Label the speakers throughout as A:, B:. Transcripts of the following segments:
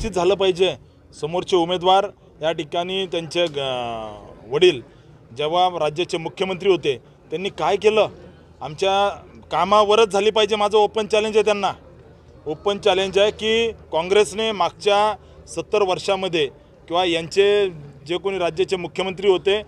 A: व्यवस्थित झालं पाहिजे। समोरचे उमेदवार या ठिकाणी त्यांचे वडील जेव्हा राज्याचे मुख्यमंत्री होते त्यांनी काय केलं, आमच्या कामावरच झाली पाहिजे। माझं ओपन चॅलेंज आहे त्यांना, ओपन चॅलेंज आहे की काँग्रेसने मागच्या 70 वर्षामध्ये किंवा यांचे जे कोणी राज्याचे मुख्यमंत्री होते,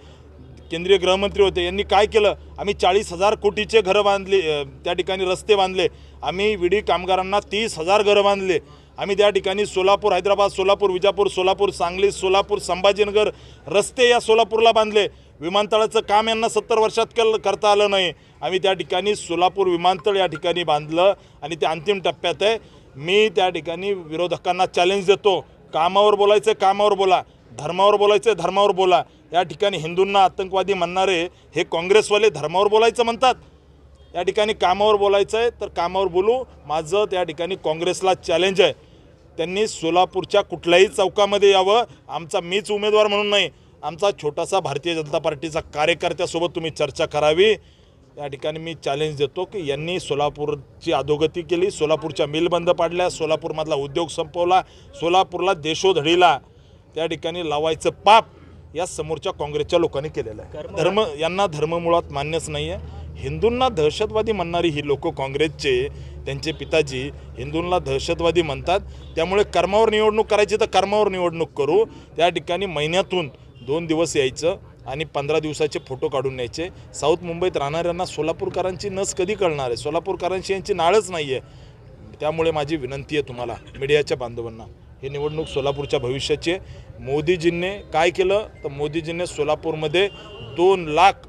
A: केंद्रीय गृहमंत्री होते, यांनी काय केलं। आम्ही 40,000 कोटीचे घरं बांधले, त्या ठिकाणी रस्ते बांधले, आम्ही विडी कामगारांना 30,000 घरं बांधले, आम्ही त्या ठिकाणी सोलापूर, हैदराबाद, सोलापूर, विजापूर, सोलापूर, सांगली, सोलापूर, संभाजीनगर रस्ते या सोलापूरला बांधले। विमानतळाचं काम यांना 70 वर्षात करता आलं नाही, आम्ही त्या ठिकाणी सोलापूर विमानतळ या ठिकाणी बांधलं आणि ते अंतिम टप्प्यात आहे। मी त्या ठिकाणी विरोधकांना चॅलेंज देतो, कामावर बोलायचं कामावर बोला, धर्मावर बोलायचं धर्मावर बोला। या ठिकाणी हिंदूंना आतंकवादी म्हणणारे हे काँग्रेसवाले धर्मावर बोलायचं म्हणतात, या ठिकाणी कामावर बोलायचं आहे तर कामावर बोलू। माझं त्या ठिकाणी काँग्रेसला चॅलेंज आहे, त्यांनी सोलापूरच्या कुठल्याही चौकामध्ये यावं। आमचा मीच उमेदवार म्हणून नाही, आमचा छोटासा भारतीय जनता पार्टीचा कार्यकर्त्यासोबत तुम्ही चर्चा करावी। या ठिकाणी मी चॅलेंज देतो की यांनी सोलापूरची अधोगती केली, सोलापूरच्या मिल बंद पाडल्या, सोलापूरमधला उद्योग संपवला, सोलापूरला देशोधडीला त्या ठिकाणी लावायचं पाप या समोरच्या काँग्रेसच्या लोकांनी केलेलं आहे। यांना धर्म मुळात मान्यच नाही आहे। हिंदूंना दहशतवादी म्हणणारी ही लोक काँग्रेसचे, त्यांचे पिताजी हिंदूंना दहशतवादी म्हणतात। त्यामुळे कर्मावर निवडणूक करायची तर कर्मावर निवडणूक करू। त्या ठिकाणी महिन्यातून 2 दिवस यायचं आणि 15 दिवसाचे फोटो काढून न्यायचे। साऊथ मुंबईत राहणाऱ्यांना सोलापूरकरांची नस कधी कळणार आहे, सोलापूरकरांची यांची नाळच नाही आहे। त्यामुळे माझी विनंती आहे तुम्हाला मीडियाच्या बांधवांना, ही निवडणूक सोलापूरच्या भविष्याची आहे। मोदीजींनी काय केलं तर मोदीजींनी सोलापूरमध्ये 2 लाख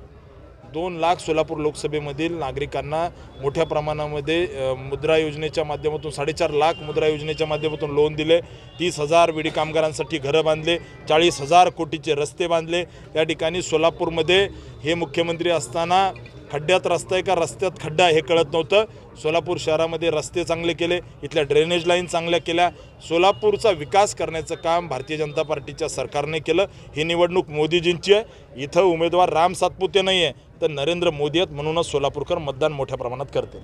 A: सोलापूर लोकसभेमधील नागरिकांना मोठ्या प्रमाणामध्ये मुद्रा योजनेच्या माध्यमातून 4.5 लाख मुद्रा योजनेच्या माध्यमातून लोन दिले, 30,000 विडी कामगारांसाठी घरं बांधले, 40,000 कोटीचे रस्ते बांधले। या ठिकाणी सोलापूरमध्ये हे मुख्यमंत्री असताना खड्ड्यात रस्ता आहे का रस्त्यात खड्डा हे कळत नव्हतं। सोलापूर शहरामध्ये रस्ते चांगले केले, इथल्या ड्रेनेज लाईन चांगल्या केल्या, सोलापूरचा विकास करण्याचं काम भारतीय जनता पार्टीच्या सरकारने केलं। ही निवडणूक मोदीजींची आहे, इथं उमेदवार राम सातपुते नाही आहे तर नरेंद्र मोदी आहेत, म्हणूनच सोलापूरकर मतदान मोठ्या प्रमाणात करते।